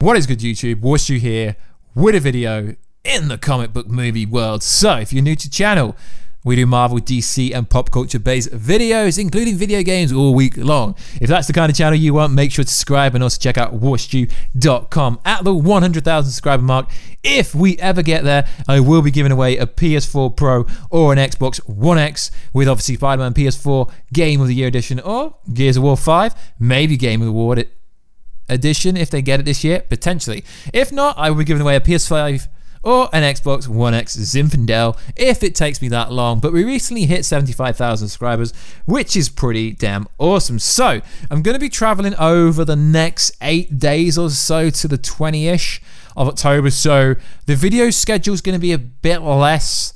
What is good, YouTube? Warstu here with a video in the comic book movie world. So if you're new to the channel, we do Marvel, DC and pop culture based videos, including video games all week long. If that's the kind of channel you want, make sure to subscribe and also check out warstu.com at the 100,000 subscriber mark. If we ever get there, I will be giving away a PS4 Pro or an Xbox One X with obviously Spider-Man PS4 Game of the Year Edition or Gears of War 5, maybe Game of the War Edition if they get it this year, potentially. If not, I will be giving away a PS5 or an Xbox One X Zinfandel if it takes me that long. But we recently hit 75,000 subscribers, which is pretty damn awesome. So I'm going to be traveling over the next 8 days or so to the 20-ish of October. So the video schedule is going to be a bit less,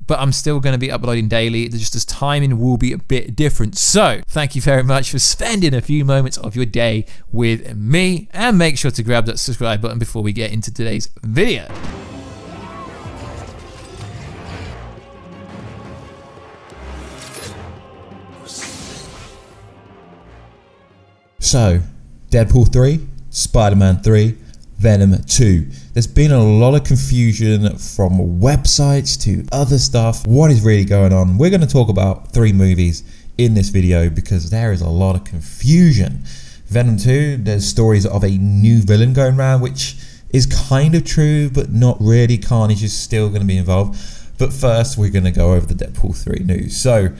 but I'm still going to be uploading daily. Just as timing will be a bit different. So thank you very much for spending a few moments of your day with me, and make sure to grab that subscribe button before we get into today's video. So, Deadpool 3, Spider-Man 3, Venom 2. There's been a lot of confusion from websites to other stuff. What is really going on? We're going to talk about 3 movies in this video because there is a lot of confusion. Venom 2, there's stories of a new villain going around, which is kind of true, but not really. Carnage is still going to be involved. But first, we're going to go over the Deadpool 3 news. So,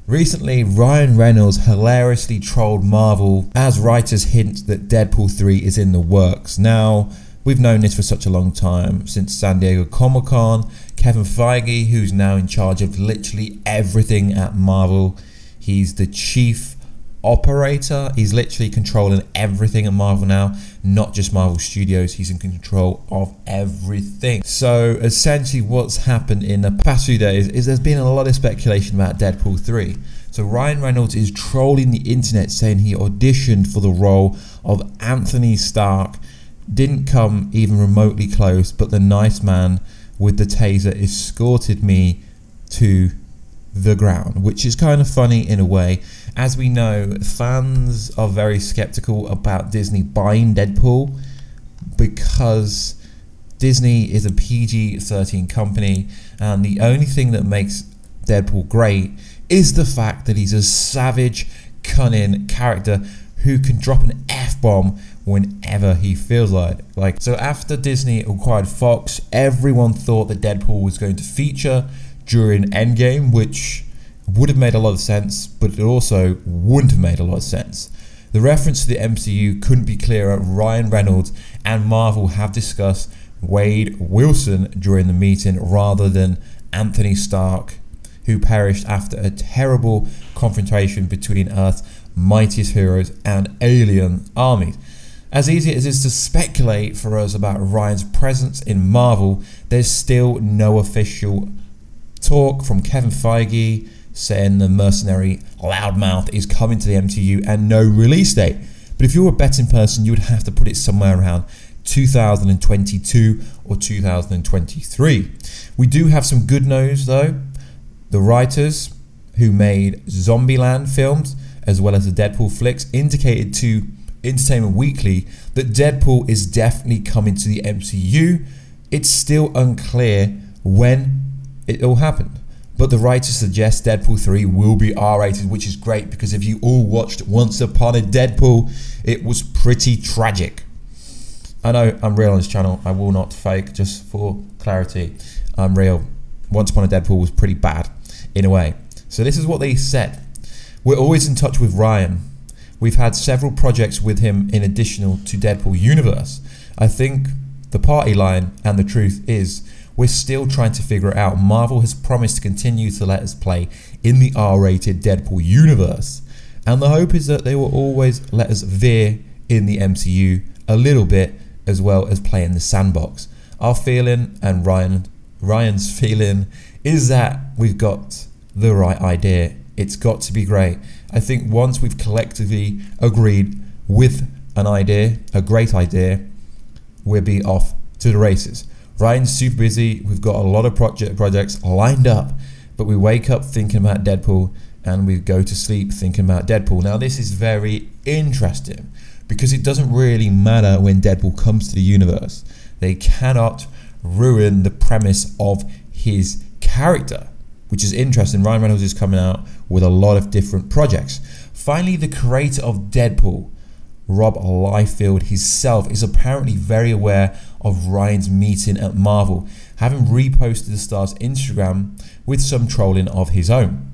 recently, Ryan Reynolds hilariously trolled Marvel as writers hint that Deadpool 3 is in the works. Now, we've known this for such a long time, since San Diego Comic-Con. Kevin Feige, who's now in charge of literally everything at Marvel, he's the chief operator. He's literally controlling everything at Marvel now, not just Marvel Studios. He's in control of everything. So essentially what's happened in the past few days is there's been a lot of speculation about Deadpool 3. So Ryan Reynolds is trolling the internet saying he auditioned for the role of Anthony Stark, didn't come even remotely close, but the nice man with the taser escorted me to the ground, which is kind of funny in a way. As we know, fans are very skeptical about Disney buying Deadpool because Disney is a PG-13 company, and the only thing that makes Deadpool great is the fact that he's a savage, cunning character who can drop an F-bomb whenever he feels like. So after Disney acquired Fox, everyone thought that Deadpool was going to feature during EndGame, which would have made a lot of sense, but it also wouldn't have made a lot of sense. The reference to the MCU couldn't be clearer. Ryan Reynolds and Marvel have discussed Wade Wilson during the meeting rather than Anthony Stark, who perished after a terrible confrontation between Earth's mightiest heroes and alien armies. As easy as it is to speculate for us about Ryan's presence in Marvel, there's still no official talk from Kevin Feige saying the mercenary loudmouth is coming to the MCU and no release date. But if you're a betting person, you would have to put it somewhere around 2022 or 2023. We do have some good news though. The writers who made Zombieland films as well as the Deadpool flicks indicated to Entertainment Weekly that Deadpool is definitely coming to the MCU. It's still unclear when it all happened, but the writers suggest Deadpool 3 will be R-rated, which is great because if you all watched Once Upon a Deadpool, it was pretty tragic. I know I'm real on this channel, I will not fake, just for clarity. I'm real. Once Upon a Deadpool was pretty bad in a way. So this is what they said. We're always in touch with Ryan. We've had several projects with him in additional to Deadpool universe. I think the party line and the truth is we're still trying to figure it out. Marvel has promised to continue to let us play in the R-rated Deadpool universe, and the hope is that they will always let us veer in the MCU a little bit as well as play in the sandbox. Our feeling and Ryan's feeling is that we've got the right idea. It's got to be great. I think once we've collectively agreed with an idea, a great idea, we'll be off to the races. Ryan's super busy. We've got a lot of projects lined up, but we wake up thinking about Deadpool and we go to sleep thinking about Deadpool. Now this is very interesting because it doesn't really matter when Deadpool comes to the universe. They cannot ruin the premise of his character, which is interesting. Ryan Reynolds is coming out with a lot of different projects. Finally, the creator of Deadpool, Rob Liefeld himself, is apparently very aware of Ryan's meeting at Marvel, having reposted the star's Instagram with some trolling of his own.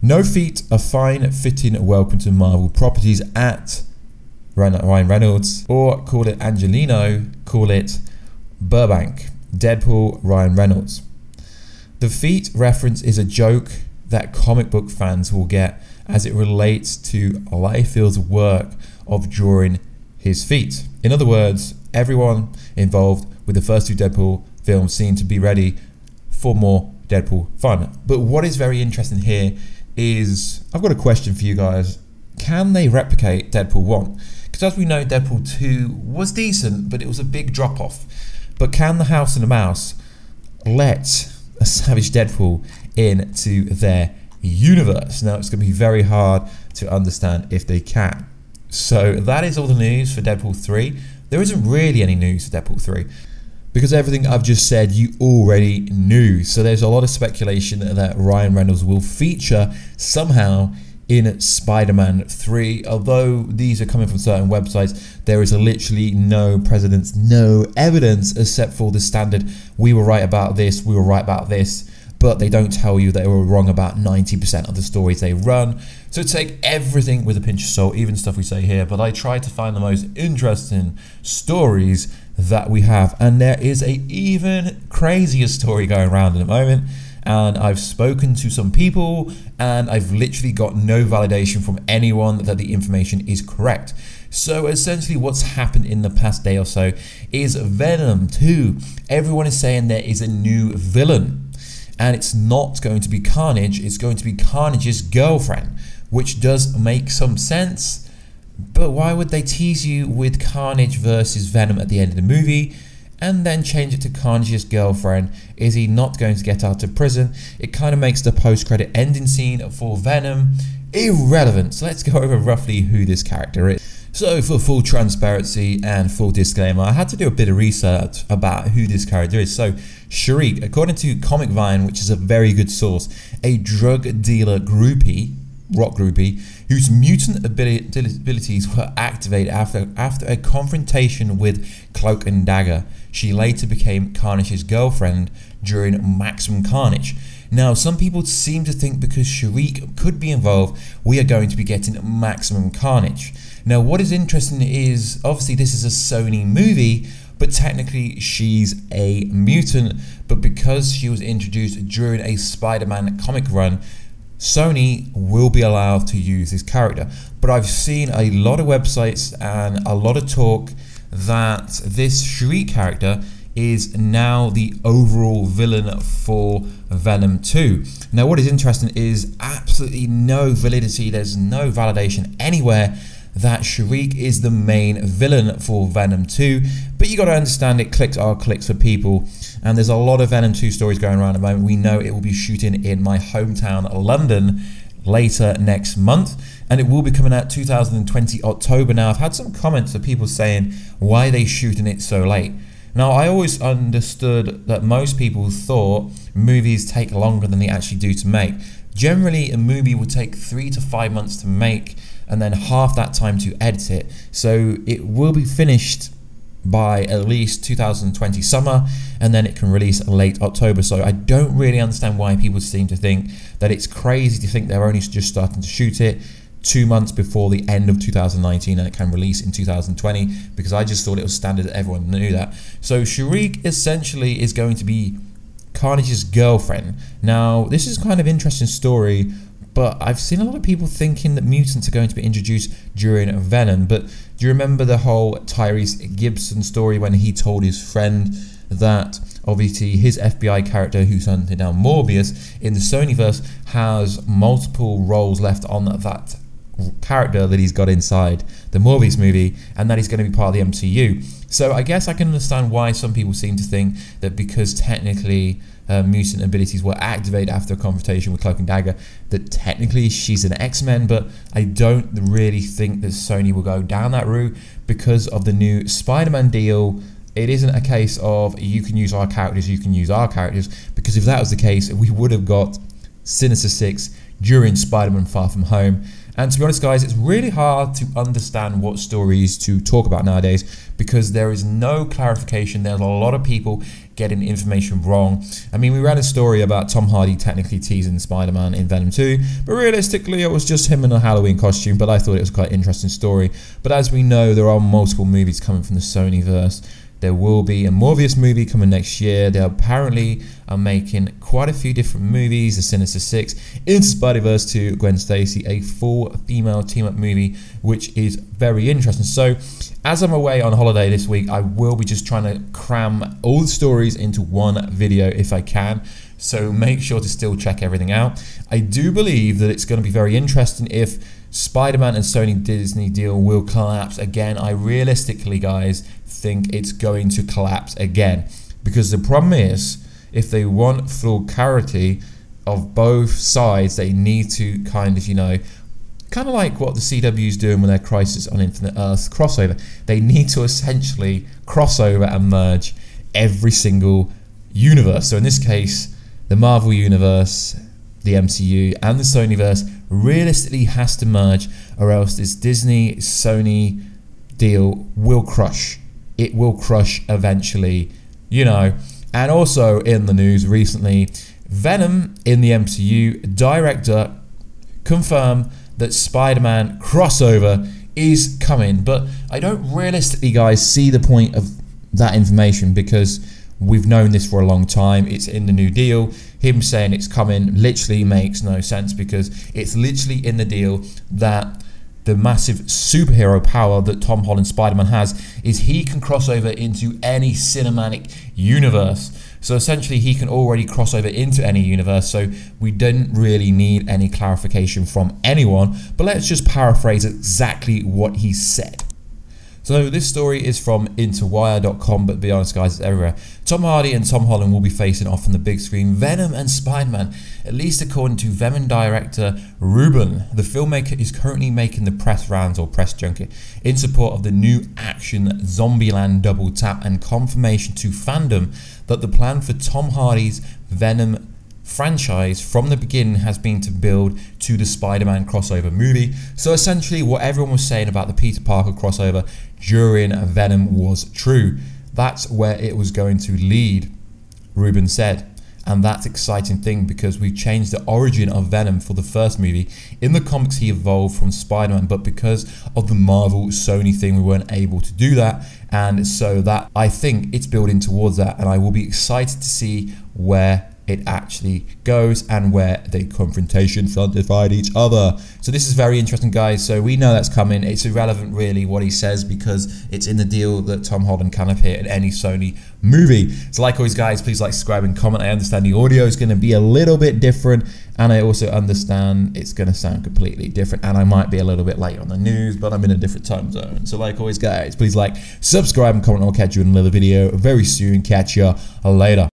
No feet, a fine fitting welcome to Marvel properties at Ryan Reynolds, or call it Angelino, call it Burbank. Deadpool, Ryan Reynolds. The feet reference is a joke that comic book fans will get as it relates to Liefeld's work of drawing his feet. In other words, everyone involved with the first two Deadpool films seem to be ready for more Deadpool fun. But what is very interesting here is, I've got a question for you guys. Can they replicate Deadpool 1? Because as we know, Deadpool 2 was decent, but it was a big drop off. But can the House and the Mouse let a Savage Deadpool into their universe? Now, it's going to be very hard to understand if they can. So that is all the news for Deadpool 3. There isn't really any news for Deadpool 3, because everything I've just said you already knew. So there's a lot of speculation that Ryan Reynolds will feature somehow in Spider-Man 3. Although these are coming from certain websites, there is literally no precedence, no evidence, except for the standard, we were right about this, we were right about this, but they don't tell you they were wrong about 90% of the stories they run. So take everything with a pinch of salt, even stuff we say here, but I try to find the most interesting stories that we have. And there is a even crazier story going around at the moment. And I've spoken to some people and I've literally got no validation from anyone that the information is correct. So essentially what's happened in the past day or so is Venom 2. Everyone is saying there is a new villain. And it's not going to be Carnage, it's going to be Carnage's girlfriend, which does make some sense. But why would they tease you with Carnage versus Venom at the end of the movie and then change it to Carnage's girlfriend? Is he not going to get out of prison? It kind of makes the post-credit ending scene for Venom irrelevant. So let's go over roughly who this character is. So for full transparency and full disclaimer, I had to do a bit of research about who this character is. So Shariq, according to Comic Vine, which is a very good source, a drug dealer groupie, rock groupie, whose mutant abilities were activated after a confrontation with Cloak and Dagger. She later became Carnage's girlfriend during Maximum Carnage. Now, some people seem to think because Shariq could be involved, we are going to be getting Maximum Carnage. Now, what is interesting is, obviously this is a Sony movie, but technically she's a mutant, but because she was introduced during a Spider-Man comic run, Sony will be allowed to use this character. But I've seen a lot of websites and a lot of talk that this Shariq character is now the overall villain for Venom 2. Now, what is interesting is absolutely no validity, there's no validation anywhere that Shariq is the main villain for Venom 2, but you got to understand it, clicks are clicks for people, and there's a lot of Venom 2 stories going around at the moment. We know it will be shooting in my hometown London later next month, and it will be coming out 2020 October. Now, I've had some comments of people saying why are they shooting it so late. Now, I always understood that most people thought movies take longer than they actually do to make. Generally, a movie will take 3 to 5 months to make, and then half that time to edit it. So it will be finished by at least 2020 summer, and then it can release late October. So I don't really understand why people seem to think that it's crazy to think they're only just starting to shoot it 2 months before the end of 2019 and it can release in 2020, because I just thought it was standard that everyone knew that. So Shariq essentially is going to be Carnage's girlfriend. Now, this is kind of interesting story, but I've seen a lot of people thinking that mutants are going to be introduced during Venom. But do you remember the whole Tyrese Gibson story when he told his friend that obviously his FBI character who's hunting down Morbius in the Sonyverse has multiple roles left on that character that he's got inside the Morbius movie, and that he's going to be part of the MCU. So I guess I can understand why some people seem to think that because technically mutant abilities were activated after a confrontation with Cloak and Dagger, that technically she's an X-Men, but I don't really think that Sony will go down that route because of the new Spider-Man deal. It isn't a case of you can use our characters, you can use our characters, because if that was the case, we would have got Sinister Six during Spider-Man Far From Home. And to be honest, guys, it's really hard to understand what stories to talk about nowadays because there is no clarification. There's a lot of people getting information wrong. I mean, we read a story about Tom Hardy technically teasing Spider-Man in Venom 2, but realistically it was just him in a Halloween costume, but I thought it was quite an interesting story. But as we know, there are multiple movies coming from the Sonyverse. There will be a Morbius movie coming next year. They apparently are making quite a few different movies. The Sinister Six, Into Spider-Verse 2, Gwen Stacy, a full female team-up movie, which is very interesting. So, as I'm away on holiday this week, I will be just trying to cram all the stories into one video if I can. So make sure to still check everything out. I do believe that it's going to be very interesting if Spider-Man and Sony Disney deal will collapse again. I realistically, guys, think it's going to collapse again because the problem is if they want full clarity of both sides, they need to kind of, you know, kind of like what the CW is doing with their Crisis on Infinite Earths crossover. They need to essentially cross over and merge every single universe. So in this case, the Marvel Universe, the MCU, and the Sonyverse realistically has to merge, or else this Disney-Sony deal will crush. It will crush eventually, you know. And also in the news recently, Venom in the MCU director confirmed that Spider-Man crossover is coming. But I don't realistically, guys, see the point of that information because we've known this for a long time. It's in the new deal. Him saying it's coming literally makes no sense because it's literally in the deal that the massive superhero power that Tom Holland Spider-Man has is he can cross over into any cinematic universe. So essentially he can already cross over into any universe, so we don't really need any clarification from anyone, but let's just paraphrase exactly what he said. So this story is from interwire.com, but to be honest, guys, it's everywhere. Tom Hardy and Tom Holland will be facing off on the big screen, Venom and Spider-Man, at least according to Venom director Ruben. The filmmaker is currently making the press rounds or press junket in support of the new action Zombieland double tap and confirmation to fandom that the plan for Tom Hardy's Venom franchise from the beginning has been to build to the Spider-Man crossover movie. So essentially what everyone was saying about the Peter Parker crossover during Venom was true. That's where it was going to lead, Ruben said. And that's an exciting thing because we've changed the origin of Venom for the first movie. In the comics he evolved from Spider-Man, but because of the Marvel Sony thing we weren't able to do that, and so that I think it's building towards that, and I will be excited to see where it actually goes and where the confrontations divide each other. So this is very interesting, guys. So we know that's coming. It's irrelevant really what he says because it's in the deal that Tom Holland can appear in any Sony movie. So like always, guys, please like, subscribe and comment. I understand the audio is going to be a little bit different, and I also understand it's going to sound completely different, and I might be a little bit late on the news, but I'm in a different time zone. So like always, guys, please like, subscribe and comment. I'll catch you in another video very soon. Catch you later.